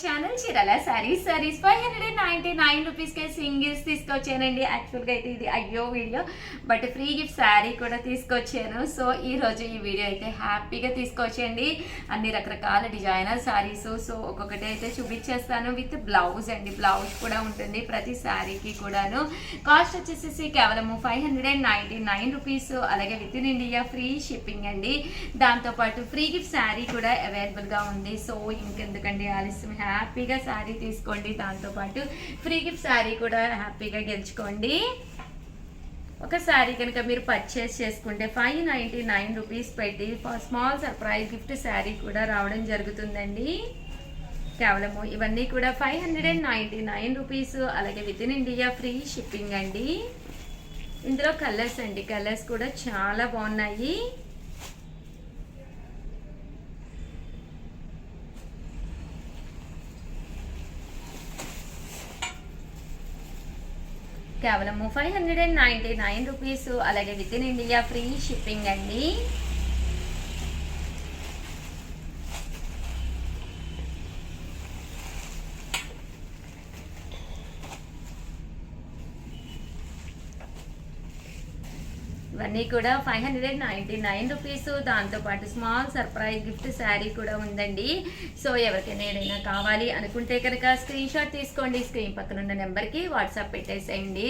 Channel Chirala saris 599 rupees కే singles తీసుకొచ్చానండి. యాక్చువల్గా అయితే ఇది అయ్యో video, but free gift sari కూడా తీసుకొచ్చాను. సో ఈ రోజు ఈ వీడియో అయితే హ్యాపీగా తీసుకొచ్చండి. అన్ని రకరకాల డిజైనర్ శారీస్, సో ఒక్కొక్కటి అయితే చూపించేస్తాను విత్ బ్లౌజ్ అండి. బ్లౌజ్ కూడా ఉంటుంది ప్రతి శారీకి కూడాను. కాస్ట్ వచ్చేసి కేవలం 599 రూపీస్. అలాగే within India free shipping అండి. దాంతోపాటు ఫ్రీ గిఫ్ట్ శారీ కూడా అవైలబుల్గా ఉంది. సో ఇంకెందుకండి ఆలస్యం, హ్యాపీగా శారీ తీసుకోండి. దాంతోపాటు ఫ్రీ గిఫ్ట్ శారీ కూడా హ్యాపీగా గెలుచుకోండి. ఒక శారీ కనుక మీరు పర్చేస్ చేసుకుంటే 599 రూపీస్ పెట్టి స్మాల్ సర్ప్రైజ్ గిఫ్ట్ శారీ కూడా రావడం జరుగుతుందండి. కేవలము ఇవన్నీ కూడా 599 రూపీస్. అలాగే within India free shipping అండి. ఇందులో కలర్స్ అండి, కలర్స్ కూడా చాలా బాగున్నాయి. కేవలం 599 రూపీస్. అలాగే within India free shipping అండి. ఇవన్నీ కూడా 599 రూపీస్. దాంతోపాటు స్మాల్ సర్ప్రైజ్ గిఫ్ట్ శారీ కూడా ఉందండి. సో ఎవరికైనా ఏదైనా కావాలి అనుకుంటే కనుక స్క్రీన్ షాట్ తీసుకోండి, స్క్రీన్ పక్కన ఉన్న నెంబర్కి వాట్సాప్ పెట్టేసేయండి.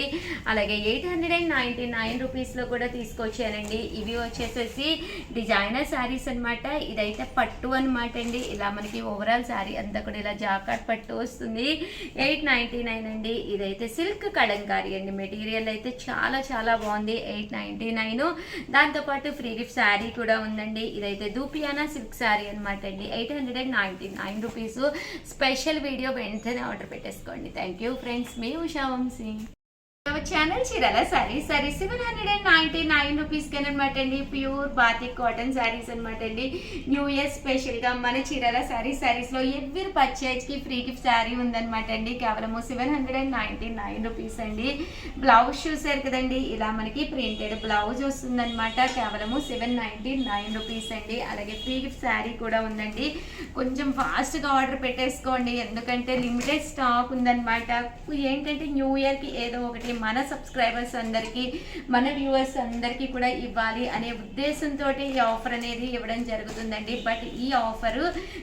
అలాగే 899 రూపీస్లో కూడా తీసుకొచ్చానండి. ఇవి వచ్చేసేసి డిజైనర్ శారీస్ అనమాట. ఇదైతే పట్టు అనమాట అండి. ఇలా మనకి ఓవరాల్ శారీ అంతా కూడా ఇలా జాకాట్ పట్టు వస్తుంది. 899 అండి. ఇదైతే సిల్క్ కలంకారీ అండి. మెటీరియల్ అయితే చాలా చాలా బాగుంది. 899. దాంతోపాటు ఫ్రీ గిఫ్ట్ శారీ కూడా ఉందండి. ఇదైతే దూపియానా సిల్క్ శారీ అనమాట అండి. 899 రూపీస్. స్పెషల్ వీడియో వెంటనే ఆర్డర్ పెట్టేసుకోండి. థ్యాంక్ యూ ఫ్రెండ్స్, మీ ఉషా వంశీ. ఛానల్ చీరాల సారీస్ 799 రూపీస్ అనమాట అండి. ప్యూర్ బాతిక్ కాటన్ శారీస్ అనమాట అండి. న్యూ ఇయర్ స్పెషల్ గా మన చీరాల సారీస్ లో ఎవ్రీ పర్చేజ్ కి ఫ్రీ గిఫ్ట్ శారీ ఉందనమాట అండి. కేవలం 799 రూపీస్ అండి. బ్లౌజ్ చూసారు కదండి, ఇలా మనకి ప్రింటెడ్ బ్లౌజ్ వస్తుందన్నమాట. కేవలం 799 రూపీస్ అండి. అలాగే ఫ్రీ గిఫ్ట్ శారీ కూడా ఉందండి. కొంచెం ఫాస్ట్ గా ఆర్డర్ పెట్టేసుకోండి, ఎందుకంటే లిమిటెడ్ స్టాక్ ఉందన్నమాట. ఏంటంటే న్యూ ఇయర్ కి ఏదో ఒకటి మన సబ్స్క్రైబర్స్ అందరికీ, మన వ్యూవర్స్ అందరికీ కూడా ఇవ్వాలి అనే ఉద్దేశంతో ఈ ఆఫర్ అనేది ఇవ్వడం జరుగుతుందండి. బట్ ఈ ఆఫర్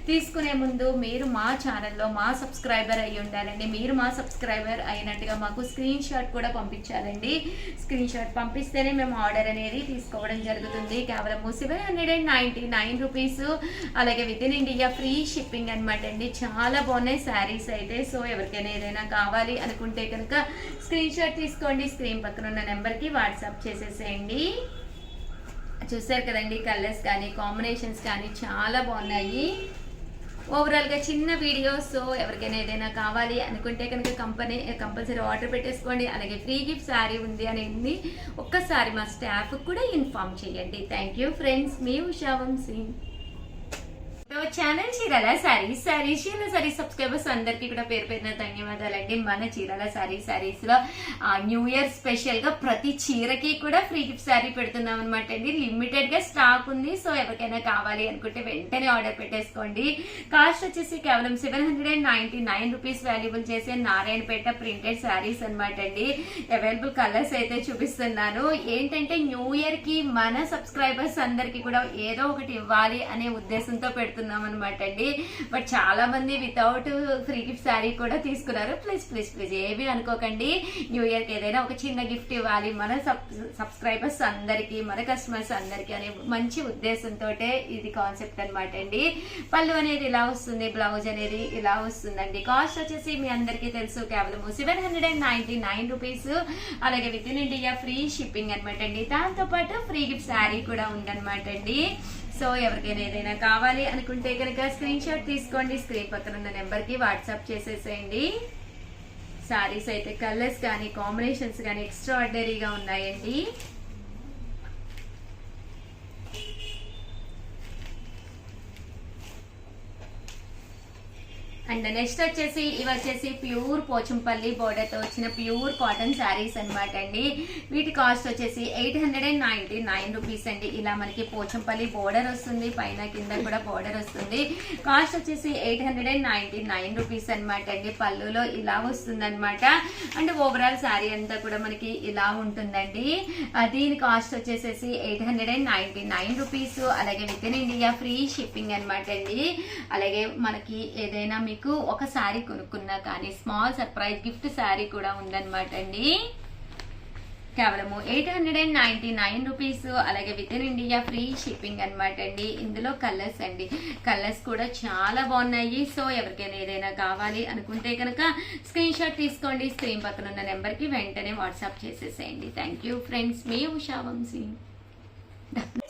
తీసుకునే ముందు మీరు మా ఛానల్లో మా సబ్స్క్రైబర్ అయి ఉండాలండి. మీరు మా సబ్స్క్రైబర్ అయినట్టుగా మాకు స్క్రీన్ షాట్ కూడా పంపించాలండి. స్క్రీన్ షాట్ పంపిస్తేనే మేము ఆర్డర్ అనేది తీసుకోవడం జరుగుతుంది. కేవలం 799 రూపీస్. అలాగే within India free shipping అనమాట అండి. చాలా బాగున్నాయి శారీస్ అయితే. సో ఎవరికైనా ఏదైనా కావాలి అనుకుంటే కనుక స్క్రీన్ షాట్ తీసుకోండి, స్క్రీన్ పక్కన ఉన్న నెంబర్కి వాట్సాప్ చేసేసేయండి. చూసారు కదండి, కలర్స్ కానీ కాంబినేషన్స్ కానీ చాలా బాగున్నాయి. ఓవరాల్గా చిన్న వీడియో. సో ఎవరికైనా ఏదైనా కావాలి అనుకుంటే కనుక కంపల్సరీ ఆర్డర్ పెట్టేసుకోండి. అలాగే ఫ్రీ గిఫ్ట్ శారీ ఉంది అనేది ఒక్కసారి మా స్టాఫ్ కూడా ఇన్ఫార్మ్ చేయండి. థ్యాంక్ యూ ఫ్రెండ్స్, మీ ఉషా వంశీ. ఛానల్ చీరాల సారీస్ సబ్స్క్రైబర్స్ అందరికీ కూడా పేరు పేరున ధన్యవాదాలండి. మన చీరాల సారీస్ లో న్యూ ఇయర్ స్పెషల్ గా ప్రతి చీరకి కూడా ఫ్రీ గిఫ్ట్ శారీ పెడుతున్నాం అనమాట అండి. లిమిటెడ్ గా స్టాక్ ఉంది. సో ఎవరికైనా కావాలి అనుకుంటే వెంటనే ఆర్డర్ పెట్టేసుకోండి. కాస్ట్ వచ్చేసి కేవలం 799 రూపీస్ వాల్యుబుల్ చేసే నారాయణపేట ప్రింటెడ్ శారీస్ అనమాట అండి. అవైలబుల్ కలర్స్ అయితే చూపిస్తున్నాను. ఏంటంటే న్యూ ఇయర్ కి మన సబ్స్క్రైబర్స్ అందరికీ కూడా ఏదో ఒకటి ఇవ్వాలి అనే ఉద్దేశంతో పెడుతున్నాం అనమాట అండి. బట్ చాలా మంది వితౌట్ ఫ్రీ గిఫ్ట్ శారీ కూడా తీసుకున్నారు. ప్లీజ్ ఏవి అనుకోకండి. న్యూ ఇయర్ కి ఏదైనా ఒక చిన్న గిఫ్ట్ ఇవ్వాలి మన సబ్స్క్రైబర్స్ అందరికి, మన కస్టమర్స్ అందరికి అనే మంచి ఉద్దేశంతో ఇది కాన్సెప్ట్ అనమాట అండి. పళ్ళు అనేది ఇలా వస్తుంది, బ్లౌజ్ అనేది ఇలా వస్తుందండి. కాస్ట్ వచ్చేసి మీ అందరికీ తెలుసు, కేవలం 799 రూపీస్. అలాగే within India free shipping అనమాట అండి. దాంతో పాటు ఫ్రీ గిఫ్ట్ శారీ కూడా ఉందన్నమాట అండి. సో ఎవరికైనా ఏదైనా కావాలి అనుకుంటే కనుక స్క్రీన్ షాట్ తీసుకోండి, స్క్రీన్ పక్కన ఉన్న నెంబర్కి వాట్సాప్ చేసేసేయండి. శారీస్ అయితే కలర్స్ కానీ కాంబినేషన్స్ కానీ ఎక్స్ట్రా ఆర్డినరీగా ఉన్నాయండి. అండ్ నెక్స్ట్ వచ్చేసి ఇవి వచ్చేసి ప్యూర్ పోచంపల్లి బోర్డర్తో వచ్చిన ప్యూర్ కాటన్ శారీస్ అనమాట అండి. వీటి కాస్ట్ వచ్చేసి 899 రూపీస్ అండి. ఇలా మనకి పోచంపల్లి బోర్డర్ వస్తుంది, పైన కింద కూడా బోర్డర్ వస్తుంది. కాస్ట్ వచ్చేసి 899 రూపీస్ అనమాట అండి. పళ్ళులో ఇలా వస్తుంది అనమాట. అండ్ ఓవరాల్ శారీ అంతా కూడా మనకి ఇలా ఉంటుందండి. దీని కాస్ట్ వచ్చేసేసి 899 రూపీస్. అలాగే within India free shipping అనమాట అండి. అలాగే మనకి ఏదైనా మీకు ఒక శారీ కొనుక్కున్నా కానీ స్మాల్ సర్ప్రైజ్ గిఫ్ట్ శారీ కూడా ఉందన్నమాట అండి. కేవలము 899 రూపీస్. అలాగే within India free shipping అనమాట అండి. ఇందులో కలర్స్ అండి, కలర్స్ కూడా చాలా బాగున్నాయి. సో ఎవరికైనా ఏదైనా కావాలి అనుకుంటే కనుక స్క్రీన్ షాట్ తీసుకోండి, స్క్రీన్ పక్కన ఉన్న నెంబర్కి వెంటనే వాట్సాప్ చేసేసేయండి. థ్యాంక్ యూ ఫ్రెండ్స్, మీ ఉషా వంశీ.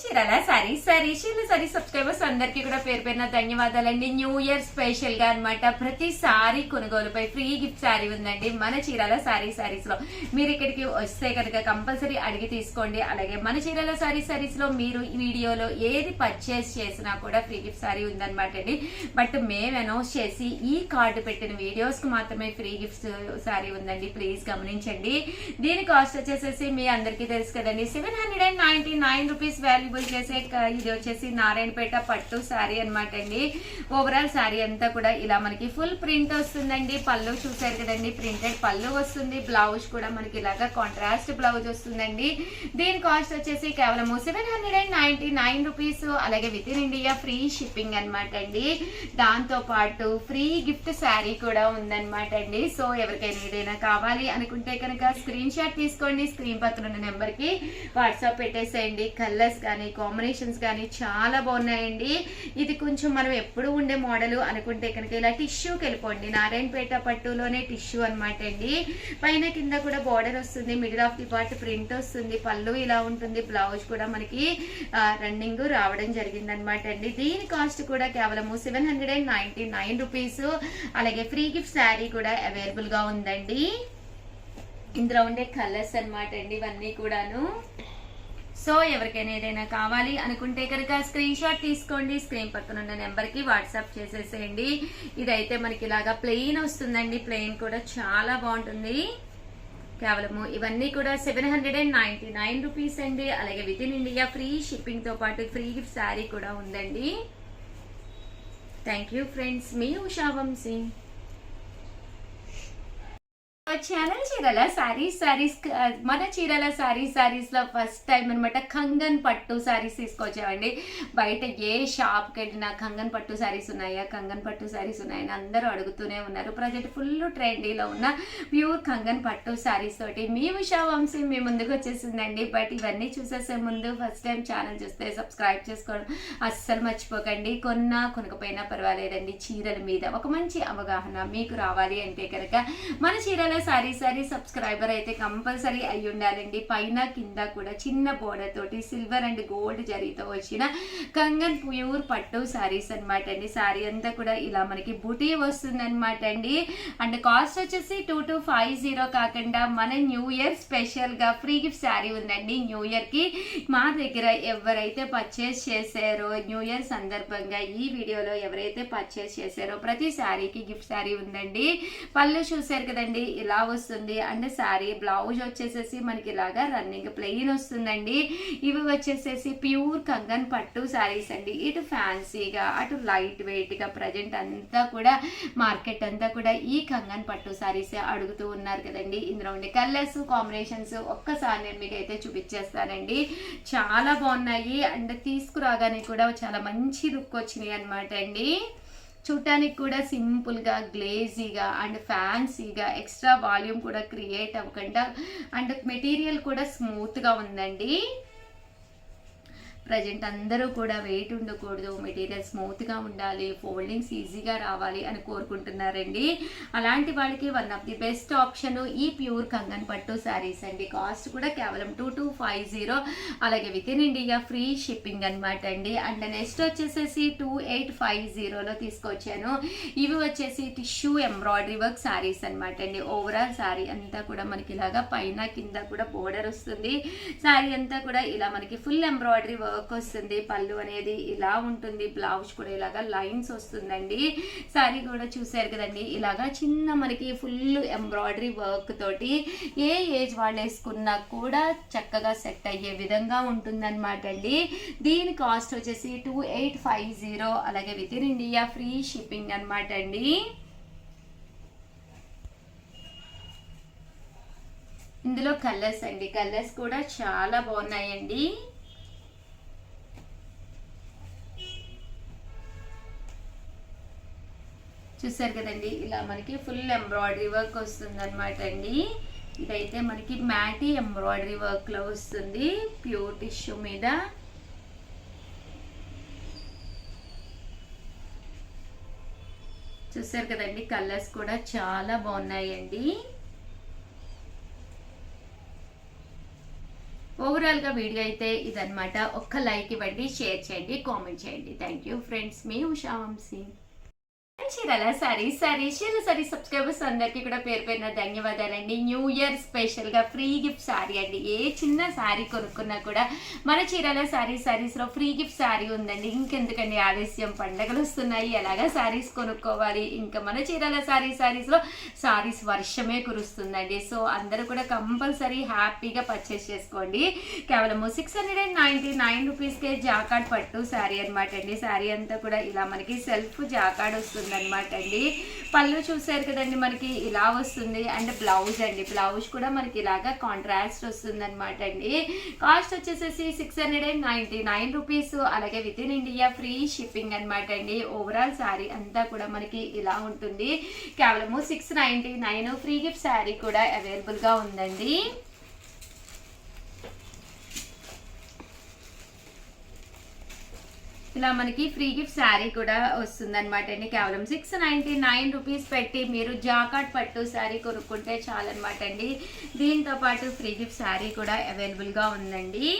చీరాల సారీ సబ్స్క్రైబర్స్ అందరికీ కూడా పేరు పేరున ధన్యవాదాలండి. న్యూ ఇయర్ స్పెషల్ గా అనమాట ప్రతి సారీ కొనుగోలుపై ఫ్రీ గిఫ్ట్ సారీ ఉందండి మన చీరాల సారీస్ లో. మీరు ఇక్కడికి వస్తే కనుక కంపల్సరీ అడిగి తీసుకోండి. అలాగే మన చీరాల సారీస్ లో మీరు ఈ వీడియోలో ఏది పర్చేస్ చేసినా కూడా ఫ్రీ గిఫ్ట్ సారీ ఉందన్నమాట అండి. బట్ మేము అనౌన్స్ చేసి ఈ కార్డు పెట్టిన వీడియోస్ కు మాత్రమే ఫ్రీ గిఫ్ట్ సారీ ఉందండి, ప్లీజ్ గమనించండి. దీని కాస్ట్ వచ్చేసేసి మీ అందరికీ తెలుసు కదండి, 799 రూపీస్ వాల్యుబుల్ చేసే ఇది వచ్చేసి నారాయణపేట పట్టు శారీ అనమాట అండి. ఓవరాల్ శారీ అంతా కూడా ఇలా మనకి ఫుల్ ప్రింట్ వస్తుందండి. పళ్ళు చూసారు కదండి, ప్రింటెడ్ పళ్ళు వస్తుంది. బ్లౌజ్ కూడా మనకి ఇలాగా కాంట్రాస్ట్ బ్లౌజ్ వస్తుందండి. దీని కాస్ట్ వచ్చేసి కేవలం 799 రూపీస్. అలాగే within India free shipping అనమాట అండి. దాంతో పాటు ఫ్రీ గిఫ్ట్ శారీ కూడా ఉందన్నమాట అండి. సో ఎవరికైనా ఏదైనా కావాలి అనుకుంటే కనుక స్క్రీన్ షాట్ తీసుకోండి, స్క్రీన్ పక్కన ఉన్న నెంబర్ కి వాట్సాప్ పెట్టేసేయండి. కలర్స్ కానీ కాంబినేషన్స్ కానీ చాలా బాగున్నాయండి. ఇది కొంచెం మనం ఎప్పుడు ఉండే మోడల్ అనుకుంటే కనుక ఇలా టిష్యూకి వెళ్ళిపోండి. నారాయణపేట పట్టులోనే టిష్యూ అనమాట అండి. పైన కింద కూడా బార్డర్ వస్తుంది, middle of the part print వస్తుంది, పళ్ళు ఇలా ఉంటుంది. బ్లౌజ్ కూడా మనకి రన్నింగ్ రావడం జరిగింది అనమాట అండి. దీని కాస్ట్ కూడా కేవలం 799 రూపీస్. అలాగే ఫ్రీ గిఫ్ట్ శారీ కూడా అవైలబుల్ గా ఉందండి. ఇందులో ఉండే కలర్స్ అనమాట అండి ఇవన్నీ కూడాను. సో ఎవరికైనా ఏదైనా కావాలి అనుకుంటే కనుక స్క్రీన్ షాట్ తీసుకోండి, స్క్రీన్ పక్కన ఉన్న నెంబర్కి వాట్సాప్ చేసేసేయండి. ఇదైతే మనకి ఇలాగా ప్లెయిన్ వస్తుందండి, ప్లెయిన్ కూడా చాలా బాగుంటుంది. కేవలము ఇవన్నీ కూడా 799 రూపీస్ అండి. అలాగే within India free shipping తో పాటు ఫ్రీ గిఫ్ట్ శారీ కూడా ఉందండి. థ్యాంక్ యూ ఫ్రెండ్స్, మీ ఉషా వంశీ. ఛానల్ చీరాల సారీస్ మన చీరాల సారీస్ లో ఫస్ట్ టైం అనమాట కంగన్ పట్టు సారీస్ తీసుకొచ్చామండి. బయట ఏ షాప్కి వెళ్ళినా కంగన్ పట్టు సారీస్ ఉన్నాయని అందరూ అడుగుతూనే ఉన్నారు. ప్రజెంట్ ఫుల్ ట్రెండీలో ఉన్న ప్యూర్ కంగన్ పట్టు సారీస్ తోటి మీ ఉషా వంశీ మీ ముందుకు వచ్చేసిందండి. బట్ ఇవన్నీ చూసేసే ముందు ఫస్ట్ టైం ఛానల్ చూస్తే సబ్స్క్రైబ్ చేసుకోవడం అస్సలు మర్చిపోకండి. కొనకపోయినా పర్వాలేదండి, చీరల మీద ఒక మంచి అవగాహన మీకు రావాలి అంటే కనుక మన చీరాల సారీ సబ్స్క్రైబర్ అయితే కంపల్సరీ అయి ఉండాలండి. పైన కింద కూడా చిన్న బోర్డర్ తోటి సిల్వర్ అండ్ గోల్డ్ జరీతో వచ్చిన కంగన్ ప్యూర్ పట్టు సారీస్ అనమాట అండి. సారీ అంతా కూడా ఇలా మనకి బుటీ వస్తుంది అనమాట అండి. అండ్ కాస్ట్ వచ్చేసి 2250 కాకుండా మన న్యూ ఇయర్ స్పెషల్ గా ఫ్రీ గిఫ్ట్ సారీ ఉందండి. న్యూ ఇయర్ కి మా దగ్గర ఎవరైతే పర్చేస్ చేశారో న్యూ ఇయర్ సందర్భంగా ఈ వీడియోలో ఎవరైతే పర్చేస్ చేశారో ప్రతి సారీకి గిఫ్ట్ సారీ ఉందండి. పళ్ళు చూసారు కదండి ఇలా వస్తుంది. అండ్ శారీ బ్లౌజ్ వచ్చేసేసి మనకి ఇలాగా రన్నింగ్ ప్లెయిన్ వస్తుందండి. ఇవి వచ్చేసేసి ప్యూర్ కంగన్ పట్టు శారీస్ అండి. ఇటు ఫ్యాన్సీగా అటు లైట్ వెయిట్ గా ప్రజెంట్ అంతా కూడా మార్కెట్ అంతా కూడా ఈ కంగన్ పట్టు శారీస్ అడుగుతూ ఉన్నారు కదండి. ఇందులో ఉండే కలర్స్ కాంబినేషన్స్ ఒక్కసారి నేను మీకు అయితే చూపించేస్తానండి. చాలా బాగున్నాయి. అండ్ తీసుకురాగానే కూడా చాలా మంచి లుక్ వచ్చినాయి అనమాట అండి. చూడటానికి కూడా సింపుల్గా గ్లేజీగా అండ్ ఫ్యాన్సీగా ఎక్స్ట్రా వాల్యూమ్ కూడా క్రియేట్ అవ్వకుండా అండ్ మెటీరియల్ కూడా స్మూత్గా ఉందండి. ప్రజెంట్ అందరూ కూడా వెయిట్ ఉండకూడదు, మెటీరియల్ స్మూత్గా ఉండాలి, ఫోల్డింగ్స్ ఈజీగా రావాలి అని కోరుకుంటున్నారండి. అలాంటి వాళ్ళకి one of the best option ఈ ప్యూర్ కంగన్ పట్టు శారీస్ అండి. కాస్ట్ కూడా కేవలం 2250. అలాగే within India free shipping అనమాట అండి. అండ్ నెక్స్ట్ వచ్చేసేసి 2850లో తీసుకొచ్చాను. ఇవి వచ్చేసి టిష్యూ ఎంబ్రాయిడరీ వర్క్ శారీస్ అనమాట అండి. ఓవరాల్ శారీ అంతా కూడా మనకి ఇలాగా పైన కింద కూడా బోర్డర్ వస్తుంది. శారీ అంతా కూడా ఇలా మనకి ఫుల్ ఎంబ్రాయిడరీ వర్క్ వర్క్ వస్తుంది. పళ్ళు అనేది ఇలా ఉంటుంది, బ్లౌజ్ కూడా ఇలాగా లైన్స్ వస్తుందండి. శారీ కూడా చూసారు కదండి, ఇలాగా చిన్న మనకి ఫుల్ ఎంబ్రాయిడరీ వర్క్ తోటి ఏ ఏజ్ వాళ్ళు వేసుకున్నా కూడా చక్కగా సెట్ అయ్యే విధంగా ఉంటుందన్నమాట అండి. దీని కాస్ట్ వచ్చేసి 2850, అలాగే within India free shipping అనమాట అండి. ఇందులో కలర్స్ అండి, కలర్స్ కూడా చాలా బాగున్నాయండి. చూసారు కదండి, ఇలా మనకి ఫుల్ ఎంబ్రాయిడరీ వర్క్ వస్తుంది అనమాట అండి. ఇదైతే మనకి మ్యాటీ ఎంబ్రాయిడరీ వర్క్ లో వస్తుంది, ప్యూర్ టిష్యూ మీద. చూసారు కదండి, కలర్స్ కూడా చాలా బాగున్నాయండి. ఓవరాల్గా వీడియో అయితే ఇదనమాట. ఒక్క లైక్ ఇవ్వండి, షేర్ చేయండి, కామెంట్ చేయండి. థ్యాంక్ యూ ఫ్రెండ్స్, మీ ఉషా వంశీ. చీరల సారీ సబ్స్క్రైబర్స్ అందరికీ కూడా పేరు పేరున ధన్యవాదాలండి. న్యూ ఇయర్ స్పెషల్ గా ఫ్రీ గిఫ్ట్ సారీ అండి. ఏ చిన్న సారీ కొనుక్కున్నా కూడా మన చీరల సారీస్ లో ఫ్రీ గిఫ్ట్ సారీ ఉందండి. ఇంకెందుకండి ఆలస్యం, పండగలు వస్తున్నాయి, ఎలాగా సారీస్ కొనుక్కోవాలి. ఇంకా మన చీరల సారీస్ లో సారీస్ వర్షమే కురుస్తుందండి. సో అందరూ కూడా కంపల్సరీ హ్యాపీగా పర్చేస్ చేసుకోండి. కేవలం 699 రూపీస్కే జాకార్డ్ పట్టు సారీ అనమాట అండి. సారీ అంతా కూడా ఇలా మనకి సెల్ఫ్ జాకార్డ్ వస్తుంది అనమాట అండి. పళ్ళు చూసారు కదండి, మనకి ఇలా వస్తుంది. అండ్ బ్లౌజ్ అండి, బ్లౌజ్ కూడా మనకి ఇలాగా కాంట్రాస్ట్ వస్తుంది అనమాట అండి. కాస్ట్ వచ్చేసేసి 699 రూపీస్, అలాగే within India free shipping అనమాట అండి. ఓవరాల్ శారీ అంతా కూడా మనకి ఇలా ఉంటుంది. కేవలము 699 ఫ్రీ గిఫ్ట్ శారీ కూడా అవైలబుల్ గా ఉందండి. ఇలా మనకి ఫ్రీ గిఫ్ట్ శారీ కూడా వస్తుంది అనమాట అండి. కేవలం 699 రూపీస్ పెట్టి మీరు జాకార్డ్ పట్టు శారీ కొనుక్కుంటే చాలన్నమాట అండి. దీంతో పాటు ఫ్రీ గిఫ్ట్ శారీ కూడా అవైలబుల్ గా ఉందండి.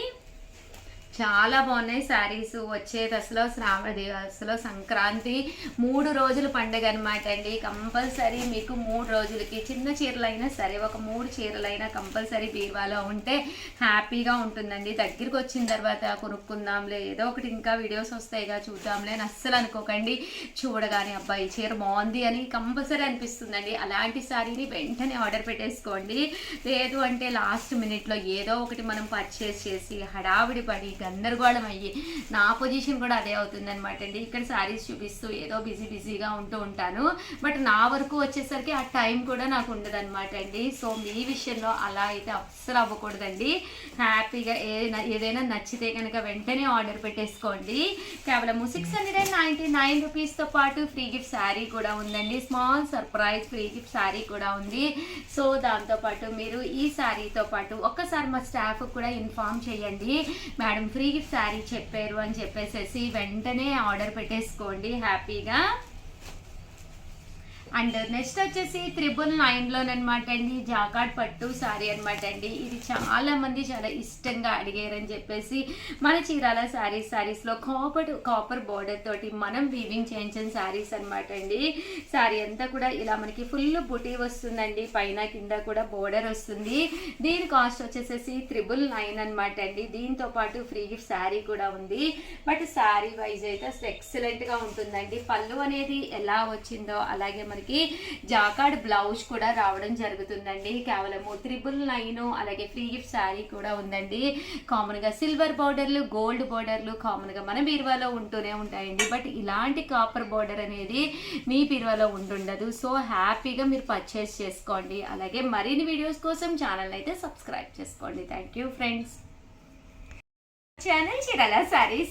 చాలా బాగున్నాయి శారీస్. వచ్చేది అసలు సంక్రాంతి 3 రోజుల పండుగ అనమాట అండి. కంపల్సరీ మీకు 3 రోజులకి చిన్న చీరలైనా సరే, ఒక 3 చీరలైనా కంపల్సరీ బీరువాలో ఉంటే హ్యాపీగా ఉంటుందండి. దగ్గరికి వచ్చిన తర్వాత కొనుక్కుందాంలే, ఏదో ఒకటి ఇంకా వీడియోస్ వస్తాయిగా చూద్దాంలే అని అస్సలు అనుకోకండి. చూడగానే అబ్బాయి చీర బాగుంది అని కంపల్సరీ అనిపిస్తుందండి. అలాంటి శారీని వెంటనే ఆర్డర్ పెట్టేసుకోండి. లేదు అంటే లాస్ట్ మినిట్లో ఏదో ఒకటి మనం పర్చేస్ చేసి హడావిడి పడి గందరగోళం అయ్యి, నా పొజిషన్ కూడా అదే అవుతుంది అనమాట అండి. ఇక్కడ శారీస్ చూపిస్తూ ఏదో బిజీగా ఉంటూ ఉంటాను, బట్ నా వరకు వచ్చేసరికి ఆ టైం కూడా నాకు ఉండదు అనమాట అండి. సో మీ విషయంలో అలా అయితే అస్సలు అవ్వకూడదండి. హ్యాపీగా ఏదైనా నచ్చితే కనుక వెంటనే ఆర్డర్ పెట్టేసుకోండి. కేవలం 699 రూపీస్తో పాటు ఫ్రీ గిఫ్ట్ శారీ కూడా ఉందండి. Small surprise free gift sari కూడా ఉంది. సో దాంతోపాటు మీరు ఈ శారీతో పాటు ఒక్కసారి మా స్టాఫ్ కూడా ఇన్ఫార్మ్ చేయండి, మేడం ఫ్రీ గిఫ్ట్ శారీ చెప్పారు అని చెప్పేసి వెంటనే ఆర్డర్ పెట్టేసుకోండి హ్యాపీగా. అండ్ నెక్స్ట్ వచ్చేసి 999 అనమాట అండి, జాకార్డ్ పట్టు సారీ అనమాట అండి. ఇది చాలా మంది చాలా ఇష్టంగా అడిగారని చెప్పేసి మన చీరాల శారీస్లో కాపర్ బోర్డర్ తోటి మనం వీవింగ్ చేయించిన శారీస్ అనమాట అండి. శారీ అంతా కూడా ఇలా మనకి ఫుల్ బుటీ వస్తుందండి, పైన కింద కూడా బోర్డర్ వస్తుంది. దీని కాస్ట్ వచ్చేసేసి 999 అనమాట అండి. దీంతో పాటు ఫ్రీ గిఫ్ట్ శారీ కూడా ఉంది. బట్ శారీ వైజ్ అయితే ఎక్సలెంట్ గా ఉంటుందండి. పళ్ళు అనేది ఎలా వచ్చిందో అలాగే మనకి జాకార్డ్ బ్లౌజ్ కూడా రావడం జరుగుతుందండి. కేవలము 999, అలాగే ఫ్రీ గిఫ్ట్ శారీ కూడా ఉందండి. కామన్ గా సిల్వర్ బోర్డర్లు, గోల్డ్ బోర్డర్లు కామన్ గా మన బీరువాలో ఉంటూనే ఉంటాయండి. బట్ ఇలాంటి కాపర్ బోర్డర్ అనేది మీ బీరువాలో ఉంటుండదు. సో హ్యాపీగా మీరు పర్చేస్ చేసుకోండి. అలాగే మరిన్ని వీడియోస్ కోసం ఛానల్ అయితే సబ్స్క్రైబ్ చేసుకోండి. Thank you friends. Channel Chirala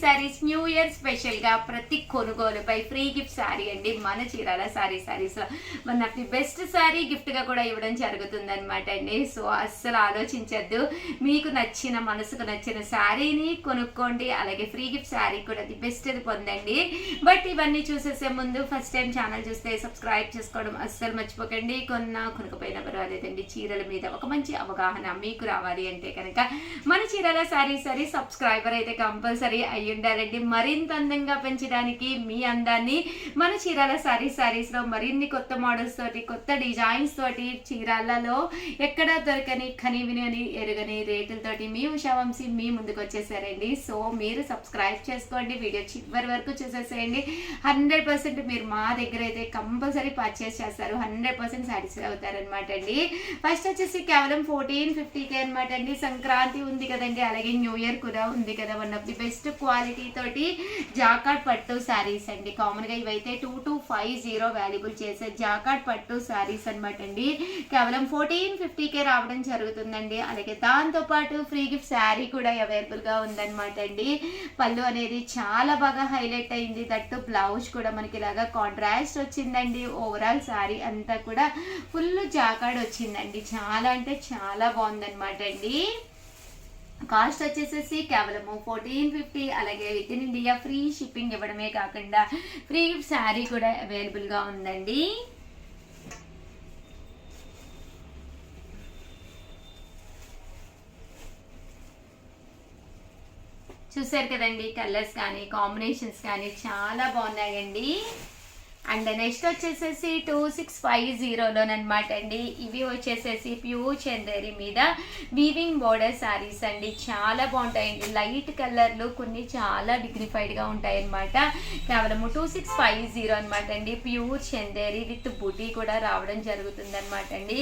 saris new year special గా ప్రతి కొనుగోలుపై ఫ్రీ గిఫ్ట్ శారీ అండి. మన చీరాల సారీస్ లో మనకి బెస్ట్ శారీ గిఫ్ట్ గా కూడా ఇవ్వడం జరుగుతుంది అనమాట అండి. సో అస్సలు ఆలోచించద్దు, మీకు నచ్చిన మనసుకు నచ్చిన శారీని కొనుక్కోండి. అలాగే ఫ్రీ గిఫ్ట్ శారీ కూడా ది బెస్ట్ అది పొందండి. బట్ ఇవన్నీ చూసేసే ముందు ఫస్ట్ టైం ఛానల్ చూస్తే సబ్స్క్రైబ్ చేసుకోవడం అస్సలు మర్చిపోకండి. కొనుక్కపోయినా పర్వాలేదండి, చీరల మీద ఒక మంచి అవగాహన మీకు రావాలి అంటే కనుక మన చీరాల సారీ సబ్స్క్రైబ్ సబ్స్క్రైబర్ అయితే కంపల్సరీ అయ్యి ఉండాలండి. మరింత అందంగా పెంచడానికి మీ అందాన్ని మన చీరాల సారీస్లో మరిన్ని కొత్త మోడల్స్ తోటి, కొత్త డిజైన్స్ తోటి, చీరాలలో ఎక్కడ దొరకని కనివిని ఎరుగని రేటులతోటి మీ ఉషావంశీ మీ ముందుకు వచ్చేసారండి. సో మీరు సబ్స్క్రైబ్ చేసుకోండి, వీడియో చివరి వరకు చూసేసేయండి. 100% మీరు మా దగ్గర అయితే కంపల్సరీ పర్చేస్ చేస్తారు, 100% సాటిస్ఫై అవుతారనమాట అండి. ఫస్ట్ వచ్చేసి కేవలం 1450K అనమాట అండి. సంక్రాంతి ఉంది కదండి, అలాగే న్యూ ఇయర్ కూడా ఉంది కదా. One of the best quality తోటి జాకార్డ్ పట్టు శారీస్ అండి. కామన్గా ఇవైతే 2250 వాల్యుబుల్ చేసే జాకార్డ్ పట్టు శారీస్ అనమాట అండి. కేవలం 1450K రావడం జరుగుతుందండి. అలాగే దాంతోపాటు ఫ్రీ గిఫ్ట్ శారీ కూడా అవైలబుల్గా ఉందన్నమాట అండి. పళ్ళు అనేది చాలా బాగా హైలైట్ అయింది, దట్టు బ్లౌజ్ కూడా మనకి ఇలాగా కాంట్రాస్ట్ వచ్చిందండి. ఓవరాల్ శారీ అంతా కూడా ఫుల్ జాకార్డ్ వచ్చిందండి. చాలా అంటే చాలా బాగుందన్నమాట అండి. కాస్ట్ వచ్చేసేసి కేవలము 1450. అలాగే within India free shipping ఇవ్వడమే కాకుండా ఫ్రీ గిఫ్ట్ శారీ కూడా అవైలబుల్గా ఉందండి. చూసారు కదండి, కలర్స్ కానీ కాంబినేషన్స్ కానీ చాలా బాగున్నాయండి. అండ్ నెక్స్ట్ వచ్చేసేసి 2650లోనమాట అండి. ఇవి వచ్చేసేసి ప్యూర్ చందేరి మీద వీవింగ్ బోర్డర్ శారీస్ అండి. చాలా బాగుంటాయండి, లైట్ కలర్లు, కొన్ని చాలా డిగ్నిఫైడ్గా ఉంటాయి అనమాట. కేవలము 2650 అనమాట అండి. ప్యూర్ చందేరి విత్ బుటీ కూడా రావడం జరుగుతుంది అనమాట అండి.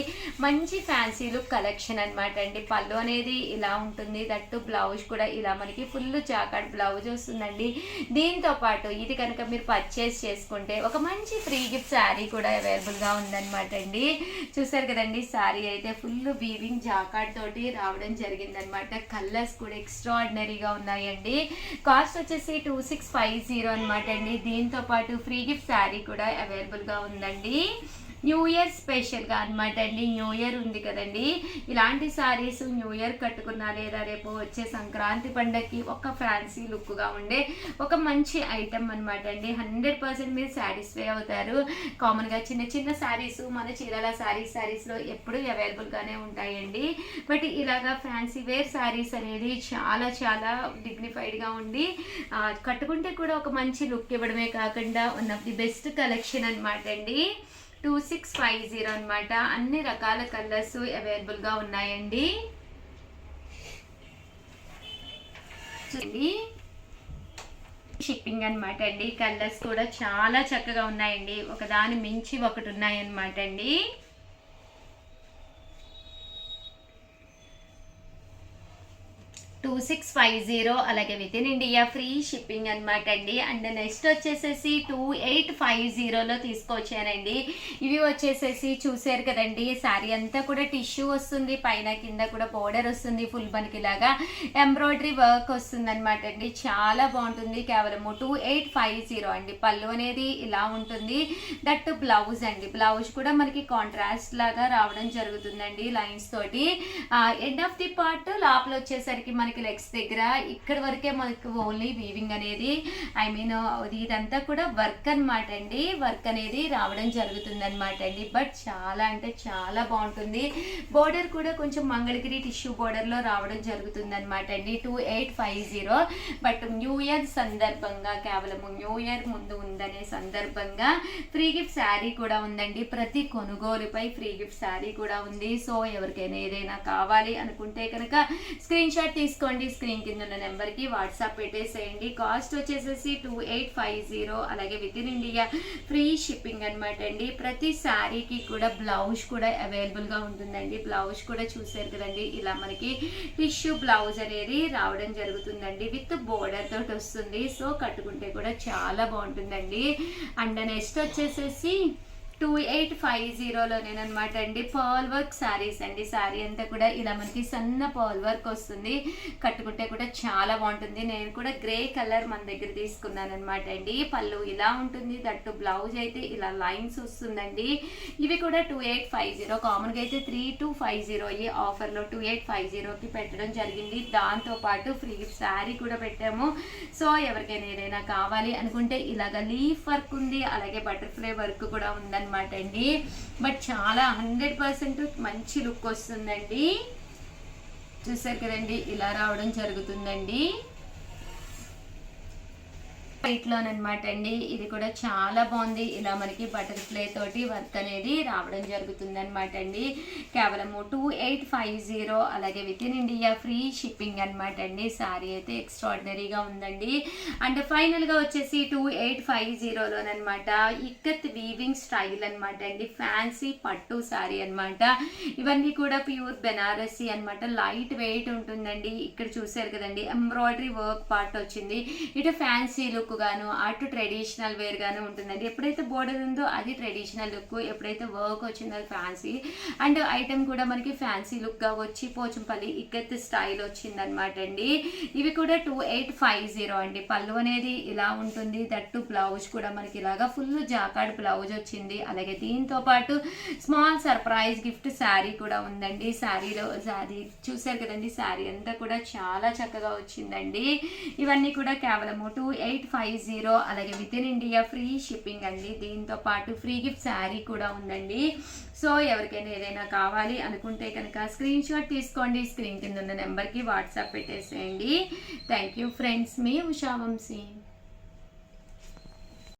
మంచి ఫ్యాన్సీ లుక్ కలెక్షన్ అనమాట అండి. పళ్ళు అనేది ఇలా ఉంటుంది, దట్టు బ్లౌజ్ కూడా ఇలా మనకి ఫుల్ జాకార్డ్ బ్లౌజ్ వస్తుందండి. దీంతో పాటు ఇది కనుక మీరు పర్చేస్ చేసుకుంటే ఒక మంచి ఫ్రీ గిఫ్ట్ శారీ కూడా అవైలబుల్గా ఉందన్నమాట అండి. చూసారు కదండి, శారీ అయితే ఫుల్ వీవింగ్ జాకార్డ్ తోటి రావడం జరిగిందనమాట. కలర్స్ కూడా ఎక్స్ట్రాడినరీగా ఉన్నాయండి. కాస్ట్ వచ్చేసి 2650 అనమాట అండి. దీంతో పాటు ఫ్రీ గిఫ్ట్ శారీ కూడా అవైలబుల్గా ఉందండి. న్యూ ఇయర్ స్పెషల్గా అనమాట అండి. న్యూ ఇయర్ ఉంది కదండి, ఇలాంటి శారీస్ న్యూ ఇయర్ కట్టుకున్నా లేదా రేపు వచ్చే సంక్రాంతి పండగకి ఒక ఫ్యాన్సీ లుక్గా ఉండే ఒక మంచి ఐటమ్ అనమాట అండి. 100% మీరు సాటిస్ఫై అవుతారు. కామన్గా చిన్న చిన్న శారీస్ మన చీరాల శారీస్లో ఎప్పుడు అవైలబుల్గానే ఉంటాయండి. బట్ ఇలాగా ఫ్యాన్సీ వేర్ శారీస్ అనేది చాలా చాలా డిగ్నిఫైడ్గా ఉండి కట్టుకుంటే కూడా ఒక మంచి లుక్ ఇవ్వడమే కాకుండా one of the best collection అనమాట అండి. 2650 అనమాట. అన్ని రకాల కలర్స్ అవైలబుల్గా ఉన్నాయండి. షిప్పింగ్ అనమాట అండి. కలర్స్ కూడా చాలా చక్కగా ఉన్నాయండి, ఒకదాని మించి ఒకటి ఉన్నాయన్నమాట అండి. 2650 అలాగే within India free shipping అనమాట అండి. అండ్ నెక్స్ట్ వచ్చేసేసి 2850లో తీసుకొచ్చానండి. ఇవి వచ్చేసేసి చూసారు కదండి, శారీ అంతా కూడా టిష్యూ వస్తుంది, పైన కింద కూడా బోర్డర్ వస్తుంది, ఫుల్ బనికి లాగా ఎంబ్రాయిడరీ వర్క్ వస్తుంది అనమాట అండి. చాలా బాగుంటుంది. కేవలం 2850 అండి. పళ్ళు అనేది ఇలా ఉంటుంది, దట్ బ్లౌజ్ అండి. బ్లౌజ్ కూడా మనకి కాంట్రాస్ట్ లాగా రావడం జరుగుతుందండి లైన్స్ తోటి. ఎండ్ ఆఫ్ ది పార్ట్ లోపల వచ్చేసరికి మనకి లెగ్స్ దగ్గర ఇక్కడ వరకే మనకి ఓన్లీ వీవింగ్ అనేది, ఐ మీన్ ఇదంతా కూడా వర్క్ అనమాట అండి. వర్క్ అనేది రావడం జరుగుతుంది అనమాట అండి. బట్ చాలా అంటే చాలా బాగుంటుంది. బోర్డర్ కూడా కొంచెం మంగళగిరి టిష్యూ బోర్డర్లో రావడం జరుగుతుంది అనమాట అండి. 2850. బట్ న్యూ ఇయర్ సందర్భంగా, కేవలం న్యూ ఇయర్ ముందు ఉందనే సందర్భంగా ఫ్రీ గిఫ్ట్ శారీ కూడా ఉందండి. ప్రతి కొనుగోలుపై ఫ్రీ గిఫ్ట్ శారీ కూడా ఉంది. సో ఎవరికైనా ఏదైనా కావాలి అనుకుంటే కనుక స్క్రీన్ షాట్ తీసుకోండి, స్క్రీన్ కింద ఉన్న నెంబర్కి వాట్సాప్ పెట్టేసేయండి. కాస్ట్ వచ్చేసేసి 2850. అలాగే within India free shipping అనమాట అండి. ప్రతి శారీకి కూడా బ్లౌజ్ కూడా అవైలబుల్గా ఉంటుందండి. బ్లౌజ్ కూడా చూసారు కదండి, ఇలా మనకి టిష్యూ బ్లౌజ్ అనేది రావడం జరుగుతుందండి. విత్ బోర్డర్ తోటి వస్తుంది. సో కట్టుకుంటే కూడా చాలా బాగుంటుందండి. అండ్ నెక్స్ట్ వచ్చేసేసి 2850లోనేనమాట అండి. పర్ల్ వర్క్ శారీస్ అండి. శారీ అంతా కూడా ఇలా మనకి సన్న పర్ల్ వర్క్ వస్తుంది, కట్టుకుంటే కూడా చాలా బాగుంటుంది. నేను కూడా గ్రే కలర్ మన దగ్గర తీసుకున్నాను అనమాట అండి. పళ్ళు ఇలా ఉంటుంది, దట్టు బ్లౌజ్ అయితే ఇలా లైన్స్ వస్తుందండి. ఇవి కూడా 2850. కామన్గా అయితే 3250 ఈ ఆఫర్లో 2850కి పెట్టడం జరిగింది. దాంతోపాటు ఫ్రీ గిఫ్ట్ శారీ కూడా పెట్టాము. సో ఎవరికైనా ఏదైనా కావాలి అనుకుంటే ఇలాగ లీఫ్ వర్క్ ఉంది, అలాగే బటర్ఫ్లై వర్క్ కూడా ఉందన్నమాట అండి. బట్ చాలా 100% మంచి లుక్ వస్తుందండి. చూసారు కదండి, ఇలా రావడం జరుగుతుందండి. వీటిలోనమాట అండి. ఇది కూడా చాలా బాగుంది. ఇలా మనకి బటర్ఫ్లై తోటి వర్క్ అనేది రావడం జరుగుతుంది అనమాట అండి. కేవలము 2850, అలాగే within India free shipping అనమాట అండి. శారీ అయితే ఎక్స్ట్రాడినరీగా ఉందండి. అండ్ ఫైనల్గా వచ్చేసి 2850లోనమాట ఇక్కత్ వీవింగ్ స్టైల్ అనమాట అండి. ఫ్యాన్సీ పట్టు శారీ అనమాట. ఇవన్నీ కూడా ప్యూర్ బెనారసీ అనమాట. లైట్ వెయిట్ ఉంటుందండి. ఇక్కడ చూసారు కదండి, ఎంబ్రాయిడరీ వర్క్ పార్ట్ వచ్చింది. ఇటు ఫ్యాన్సీ లుక్ గాను, అటు ట్రెడిషనల్ వేర్ గాను ఉంటుందండి. ఎప్పుడైతే బోర్డర్ ఉందో అది ట్రెడిషనల్ లుక్, ఎప్పుడైతే వర్క్ వచ్చిందో అది ఫ్యాన్సీ. అండ్ ఐటమ్ కూడా మనకి ఫ్యాన్సీ లుక్ గా వచ్చి పోచంపల్లి ఇక్కత్ స్టైల్ వచ్చిందనమాట అండి. ఇవి కూడా 2850 అండి. పళ్ళు అనేది ఇలా ఉంటుంది. దట్టు బ్లౌజ్ కూడా మనకి ఇలాగా ఫుల్ జాకార్డ్ బ్లౌజ్ వచ్చింది. అలాగే దీంతో పాటు స్మాల్ సర్ప్రైజ్ గిఫ్ట్ శారీ కూడా ఉందండి. శారీలో శారీ చూసారు కదండి, శారీ అంతా కూడా చాలా చక్కగా వచ్చిందండి. ఇవన్నీ కూడా కేవలం 2850, అలాగే within India free shipping అండి. దీంతో పాటు ఫ్రీ గిఫ్ట్ శారీ కూడా ఉందండి. సో ఎవరికైనా ఏదైనా కావాలి అనుకుంటే కనుక స్క్రీన్ షాట్ తీసుకోండి. స్క్రీన్ కింద ఉన్న నెంబర్కి వాట్సాప్ పెట్టేసేయండి. థ్యాంక్ యూ ఫ్రెండ్స్, మీ ఉషా వంశీ.